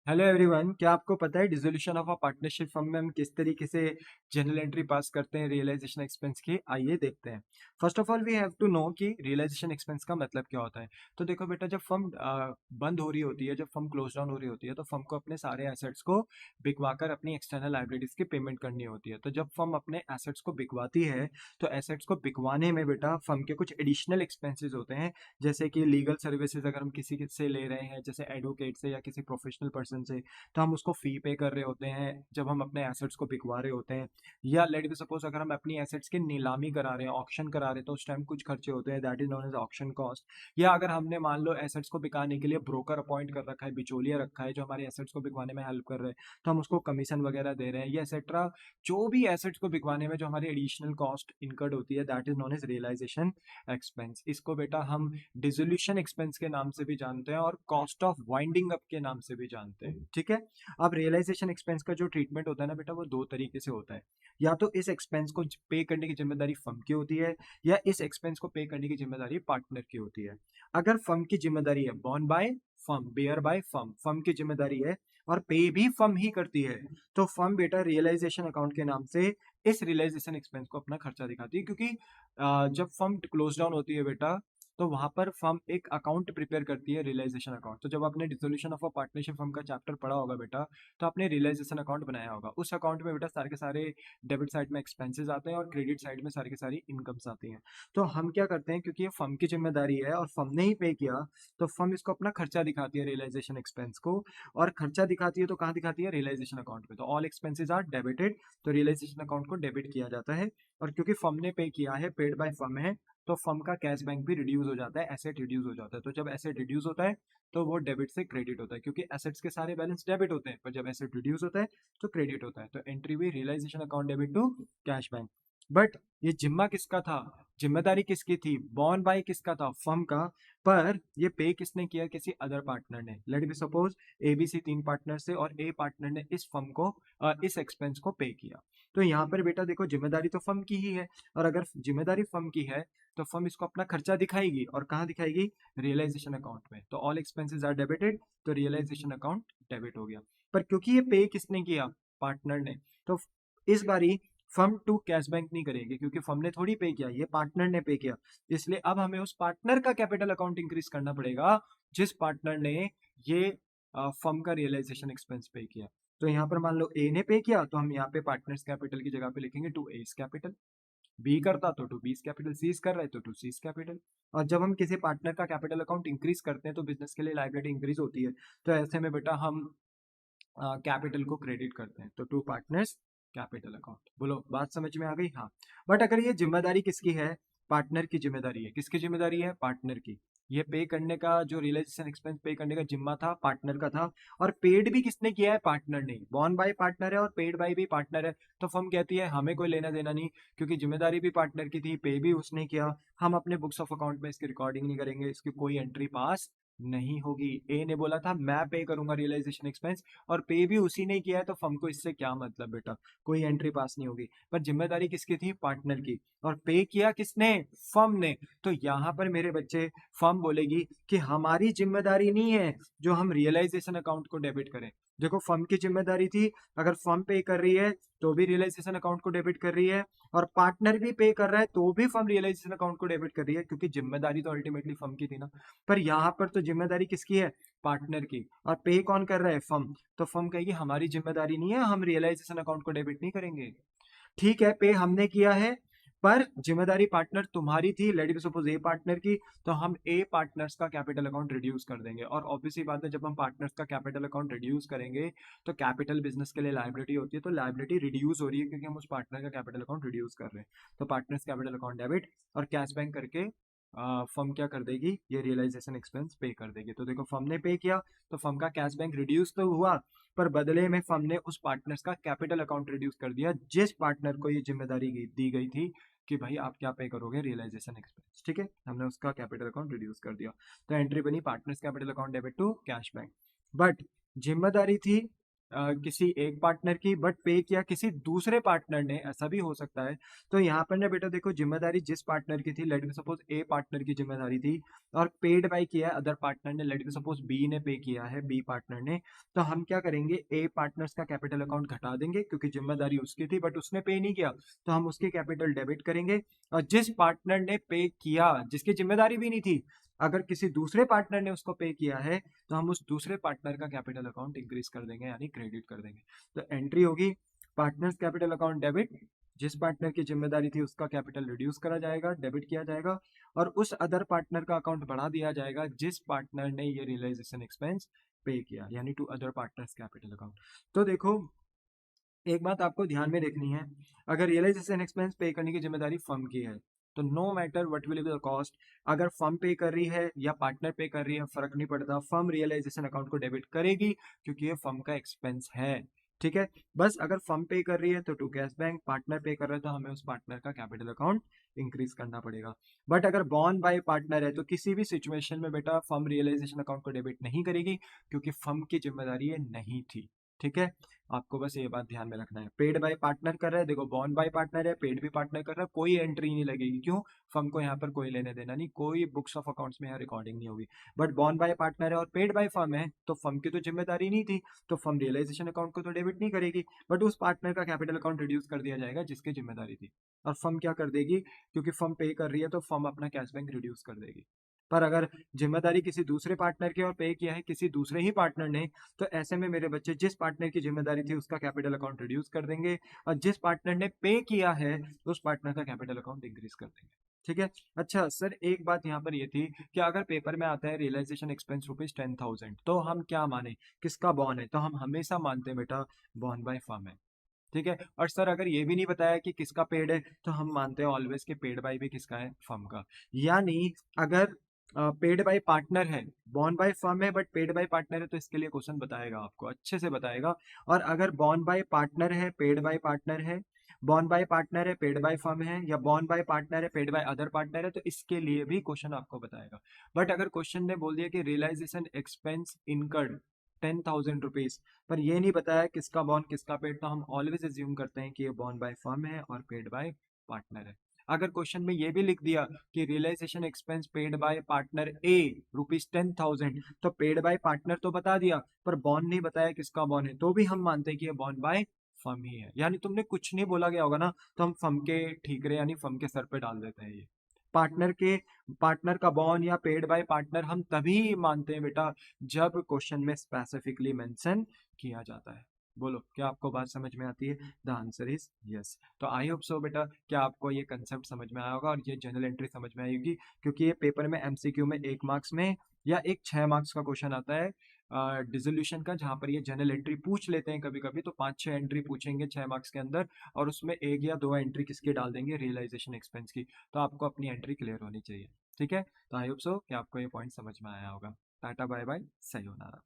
Hello everyone, क्या आपको पता है dissolution of a partnership firm में हम किस तरीके से जनरल एंट्री पास करते हैं रियलाइजेशन एक्सपेंस की? आइए देखते हैं। First of all we have to know कि रियलाइजेशन एक्सपेंस का मतलब क्या होता है। तो देखो बेटा, जब फर्म बंद हो रही होती है, जब फर्म क्लोज डाउन हो रही होती है, तो फर्म को अपने सारे एसेट्स को बिकवाकर अपनी एक्सटर्नल लायबिलिटीज की पेमेंट करनी होती है। तो जब फर्म अपने एसेट्स को बिकवाती है, तो एसेट्स को बिकवाने में बेटा फर्म के कुछ एडिशनल एक्सपेंसेस होते हैं, जैसे कि लीगल सर्विसेज अगर हम किसी से ले रहे हैं, जैसे एडवोकेट से या किसी प्रोफेशनल पर्सन से, तो हम उसको फी पे कर रहे होते हैं जब हम अपने एसेट्स को बिकवा रहे होते हैं। या लेट बी सपोज अगर हम अपनी एसेट्स की नीलामी करा रहे हैं, ऑक्शन करा रहे हैं, तो उस टाइम कुछ खर्चे होते हैं, that is known as auction cost. या अगर हमने मान लो एसेट्स को बिकाने के लिए ब्रोकर अपॉइंट कर रखा है, बिचौलिया रखा है जो हमारे एसेट्स को बिकवाने में हेल्प कर रहे हैं, तो हम उसको कमीशन वगैरह दे रहे हैं, ये एक्सेट्रा। जो भी एसेट्स को बिकवाने में जो हमारी एडिशनल कॉस्ट इनकर्ड होती है, that is known as realization expense. इसको बेटा हम डिसोल्यूशन एक्सपेंस के नाम से भी जानते हैं और कॉस्ट ऑफ वाइंडिंग अप के नाम से भी जानते हैं। ठीक है। अब रियलाइजेशन एक्सपेंस का जो ट्रीटमेंट होता है ना बेटा, वो दो तरीके से होता है। या तो इस एक्सपेंस को पे करने की जिम्मेदारी फर्म की होती है, या इस एक्सपेंस को पे करने की जिम्मेदारी पार्टनर की होती है। अगर फर्म की जिम्मेदारी है, borne by firm, bear by firm, firm की जिम्मेदारी है और पे भी फर्म ही करती है, तो फर्म बेटा रियलाइजेशन अकाउंट के नाम से इस रियलाइजेशन एक्सपेंस को अपना खर्चा दिखाती है। क्योंकि जब फर्म क्लोज डाउन होती है बेटा, तो वहां पर फर्म एक अकाउंट प्रिपेयर करती है, रियलाइजेशन अकाउंट। तो जब आपने dissolution of a partnership firm का चैप्टर पढ़ा होगा बेटा, तो आपने रियलाइजेशन अकाउंट बनाया होगा। उस अकाउंट में बेटा सारे के सारे डेबिट साइड में एक्सपेंसेस आते हैं और क्रेडिट साइड में सारी के सारी इनकम्स आती हैं। तो हम क्या करते हैं, क्योंकि ये फर्म की जिम्मेदारी है और फर्म ने ही पे किया, तो फर्म इसको अपना खर्चा दिखाती है रियलाइजेशन एक्सपेंस को। और खर्चा दिखाती है तो कहाँ दिखाती है? रियलाइजेशन अकाउंट में। तो ऑल एक्सपेंसेस आर डेबिटेड, तो रियलाइजेशन अकाउंट को डेबिट किया जाता है। और क्योंकि फर्म ने पे किया है, पेड बाय फर्म है, तो फर्म का कैश बैंक भी रिड्यूस हो जाता है, एसेट रिड्यूस हो जाता है। तो जब एसेट रिड्यूस होता है, तो वो डेबिट से क्रेडिट होता है, क्योंकि एसेट्स के सारे बैलेंस डेबिट होते हैं, पर जब एसेट रिड्यूस होता है तो क्रेडिट होता है। तो एंट्री हुई realization account debit to cash bank. But ये जिम्मा किसका था? जिम्मेदारी किसकी थी? बॉर्न बाय किसका था? फर्म का। पर ये पे किसने किया? किसी अदर पार्टनर ने। लेट बी सपोज एबीसी तीन पार्टनर से, और ए पार्टनर ने इस फर्म को इस एक्सपेंस को पे किया। तो यहाँ पर बेटा देखो, जिम्मेदारी तो फर्म की ही है, और अगर जिम्मेदारी फर्म की है तो फर्म इसको अपना खर्चा दिखाएगी, और कहाँ दिखाएगी? रियलाइजेशन अकाउंट में। तो ऑल एक्सपेंसेस आर डेबिटेड, तो रियलाइजेशन अकाउंट डेबिट हो गया। पर क्योंकि ये पे किसने किया? पार्टनर ने। तो इस बारी फर्म टू कैश बैंक नहीं करेगी, क्योंकि फर्म ने थोड़ी पे किया, ये पार्टनर ने पे किया। इसलिए अब हमें उस पार्टनर का कैपिटल अकाउंट इंक्रीज करना पड़ेगा, जिस पार्टनर ने ये फर्म का रियलाइजेशन एक्सपेंस पे किया। तो यहाँ पर मान लो ए ने पे किया, तो हम यहाँ पे पार्टनर्स कैपिटल की जगह पे लिखेंगे टू एस कैपिटल। बी करता तो टू बीस कैपिटल, सी कर रहे तो टू सीज कैपिटल। और जब हम किसी पार्टनर का कैपिटल अकाउंट इंक्रीज करते हैं, तो बिजनेस के लिए लाइबिलिटी इंक्रीज होती है। तो ऐसे में बेटा हम कैपिटल को क्रेडिट करते हैं, तो टू पार्टनर्स कैपिटल अकाउंट। बोलो, बात समझ में आ गई? हाँ। बट अगर ये जिम्मेदारी किसकी है? पार्टनर की जिम्मेदारी है। किसकी जिम्मेदारी है? पार्टनर की। ये पे करने का, जो रियलाइजेशन एक्सपेंस पे करने का जिम्मा था, पार्टनर का था। और पेड भी किसने किया है? पार्टनर ने। बॉर्न बाय पार्टनर है और पेड बाय भी पार्टनर है। तो फर्म कहती है हमें कोई लेना देना नहीं, क्योंकि जिम्मेदारी भी पार्टनर की थी, पे भी उसने किया। हम अपने बुक्स ऑफ अकाउंट में इसकी रिकॉर्डिंग नहीं करेंगे, इसकी कोई एंट्री पास नहीं होगी। ए ने बोला था मैं पे करूंगा रियलाइजेशन एक्सपेंस, और पे भी उसी ने किया है, तो फर्म को इससे क्या मतलब बेटा? कोई एंट्री पास नहीं होगी। पर जिम्मेदारी किसकी थी? पार्टनर की। और पे किया किसने? फर्म ने। तो यहाँ पर मेरे बच्चे, फर्म बोलेगी कि हमारी जिम्मेदारी नहीं है जो हम रियलाइजेशन अकाउंट को डेबिट करें। देखो, फर्म की जिम्मेदारी थी, अगर फर्म पे कर रही है तो भी रियलाइजेशन अकाउंट को डेबिट कर रही है, और पार्टनर भी पे कर रहा है तो भी फर्म रियलाइजेशन अकाउंट को डेबिट कर रही है, क्योंकि जिम्मेदारी तो अल्टीमेटली फर्म की थी ना। पर यहाँ पर तो जिम्मेदारी किसकी है? पार्टनर की। और पे कौन कर रहा है? फर्म। तो फर्म कहेगी हमारी जिम्मेदारी नहीं है, हम रियलाइजेशन अकाउंट को डेबिट नहीं करेंगे। ठीक है, पे हमने किया है, पर जिम्मेदारी पार्टनर तुम्हारी थी, लेट बी सपोज ए पार्टनर की। तो हम ए पार्टनर्स का कैपिटल अकाउंट रिड्यूस कर देंगे। और ऑब्वियसली बात है, जब हम पार्टनर्स का कैपिटल अकाउंट रिड्यूस करेंगे, तो कैपिटल बिजनेस के लिए लायबिलिटी होती है, तो लायबिलिटी रिड्यूस हो रही है, क्योंकि हम उस पार्टनर का कैपिटल अकाउंट रिड्यूस कर रहे हैं। तो पार्टनर्स कैपिटल अकाउंट डेबिट, और कैश बैंक करके फर्म क्या कर देगी? ये रियलाइजेशन एक्सपेंस पे कर देगी। तो देखो, फर्म ने पे किया, तो फर्म का कैश बैंक रिड्यूस तो हुआ, पर बदले में फर्म ने उस पार्टनर्स का कैपिटल अकाउंट रिड्यूस कर दिया, जिस पार्टनर को ये जिम्मेदारी दी गई थी कि भाई आप क्या पे करोगे? Realisation expense. ठीक है, हमने उसका कैपिटल अकाउंट रिड्यूस कर दिया। तो एंट्री बनी partners capital account debit to cash bank. But जिम्मेदारी थी किसी एक पार्टनर की बट पे किया किसी दूसरे पार्टनर ने, ऐसा भी हो सकता है। तो यहाँ पर ना बेटा देखो, जिम्मेदारी जिस पार्टनर की थी, लेट मी सपोज ए पार्टनर की जिम्मेदारी थी और पेड बाय किया है अदर पार्टनर ने, लेट मी सपोज बी ने पे किया है बी पार्टनर ने। तो हम क्या करेंगे, ए पार्टनर्स का कैपिटल अकाउंट घटा देंगे क्योंकि जिम्मेदारी उसकी थी बट उसने पे नहीं किया, तो हम उसकी कैपिटल डेबिट करेंगे। और जिस पार्टनर ने पे किया, जिसकी जिम्मेदारी भी नहीं थी, अगर किसी दूसरे पार्टनर ने उसको पे किया है, तो हम उस दूसरे पार्टनर का कैपिटल अकाउंट इंक्रीज कर देंगे, यानी क्रेडिट कर देंगे। तो एंट्री होगी पार्टनर्स कैपिटल अकाउंट डेबिट, जिस पार्टनर की जिम्मेदारी थी उसका कैपिटल रिड्यूस करा जाएगा, डेबिट किया जाएगा, और उस अदर पार्टनर का अकाउंट बढ़ा दिया जाएगा जिस पार्टनर ने ये रियलाइजेशन एक्सपेंस पे किया, यानी to other partners capital account. तो देखो, एक बात आपको ध्यान में देखनी है, अगर रियलाइजेशन एक्सपेंस पे करने की जिम्मेदारी फर्म की है, तो no matter what will be the cost, अगर फर्म पे कर रही है या पार्टनर पे कर रही है फर्क नहीं पड़ता, फर्म रियलाइजेशन अकाउंट को डेबिट करेगी क्योंकि ये फर्म का एक्सपेंस है। ठीक है, बस अगर फर्म पे कर रही है तो टू कैश बैंक, पार्टनर पे कर रहा है तो हमें उस पार्टनर का कैपिटल अकाउंट इंक्रीज करना पड़ेगा। बट अगर बॉन्ड बाय पार्टनर है तो किसी भी सिचुएशन में बेटा फर्म रियलाइजेशन अकाउंट को डेबिट नहीं करेगी क्योंकि फर्म की जिम्मेदारी ये नहीं थी। ठीक है, आपको बस ये बात ध्यान में रखना है। पेड बाय पार्टनर कर रहा है, देखो बॉन्ड बाय पार्टनर है, पेड भी पार्टनर कर रहा है, कोई एंट्री नहीं लगेगी, क्यों, फर्म को यहाँ पर कोई लेने देना नहीं, कोई बुक्स ऑफ अकाउंट्स में यहाँ रिकॉर्डिंग नहीं होगी। बट बॉन्ड बाय पार्टनर है और पेड बाय फर्म है, तो फर्म की तो जिम्मेदारी नहीं थी, तो फर्म रियलाइजेशन अकाउंट को तो डेबिट नहीं करेगी, बट उस पार्टनर का कैपिटल अकाउंट रिड्यूस कर दिया जाएगा जिसकी जिम्मेदारी थी। और फर्म क्या कर देगी, क्योंकि फर्म पे कर रही है तो फर्म अपना कैश बैंक रिड्यूस कर देगी। पर अगर जिम्मेदारी किसी दूसरे पार्टनर की और पे किया है किसी दूसरे ही पार्टनर ने, तो ऐसे में मेरे बच्चे जिस पार्टनर की जिम्मेदारी थी उसका कैपिटल अकाउंट रिड्यूस कर देंगे, और जिस पार्टनर ने पे किया है उस पार्टनर का कैपिटल अकाउंट इंक्रीज कर देंगे। ठीक है, अच्छा सर एक बात यहाँ पर ये थी कि अगर पेपर में आता है रियलाइजेशन एक्सपेंस ₹10,000, तो हम क्या माने, किसका बॉन्ड है, तो हम हमेशा मानते हैं बेटा बॉन्ड बाय फर्म है। ठीक है, और सर अगर ये भी नहीं बताया कि किसका पेड है, तो हम मानते हैं ऑलवेज कि पेड बाय भी किसका है, फर्म का। यानी अगर पेड बाय पार्टनर है, बॉन्ड बाय फर्म है बट पेड बाय पार्टनर है, तो इसके लिए क्वेश्चन बताएगा, आपको अच्छे से बताएगा। और अगर बॉन्ड बाय पार्टनर है, पेड बाय पार्टनर है, बॉन्ड बाय पार्टनर है, पेड बाय फर्म है, या बॉन्ड बाय पार्टनर है, पेड बाय अदर पार्टनर है, तो इसके लिए भी क्वेश्चन आपको बताएगा। बट अगर क्वेश्चन ने बोल दिया कि रियलाइजेशन एक्सपेंस इनकर्ड ₹10,000, पर ये नहीं बताया किसका बॉन्ड किसका पेड, तो हम ऑलवेज एज्यूम करते हैं कि ये बॉन्ड बाय फर्म है और पेड बाय पार्टनर है। अगर क्वेश्चन में ये भी लिख दिया कि realization expense paid by partner A ₹10,000, तो पेड बाय पार्टनर तो बता दिया पर बॉन्ड नहीं बताया किसका बॉन्ड है, तो भी हम मानते हैं कि ये बॉन्ड बाय फर्म ही है। यानी तुमने कुछ नहीं बोला गया होगा ना, तो हम फर्म के ठीकरे यानी फर्म के सर पे डाल देते हैं ये। पार्टनर के पार्टनर का बॉन्ड या पेड बाय पार्टनर हम तभी मानते हैं बेटा जब क्वेश्चन में स्पेसिफिकली मेंशन किया जाता है। बोलो, क्या आपको बात समझ में आती है? The answer is yes. तो आई होप सो बेटा क्या आपको ये कंसेप्ट समझ में आया होगा और ये जनरल एंट्री समझ में आएगी, क्योंकि ये पेपर में एमसीक्यू में 1 मार्क्स में या एक 6 मार्क्स का क्वेश्चन आता है डिसोल्यूशन का, जहाँ पर ये जनरल एंट्री पूछ लेते हैं कभी कभी, तो 5-6 एंट्री पूछेंगे 6 मार्क्स के अंदर, और उसमें 1 या 2 एंट्री किसकी डाल देंगे, रियलाइजेशन एक्सपेंस की। तो आपको अपनी एंट्री क्लियर होनी चाहिए। ठीक है, तो आई होप सो कि आपको ये पॉइंट समझ में आया होगा। टाटा बाय बाय, सही होना।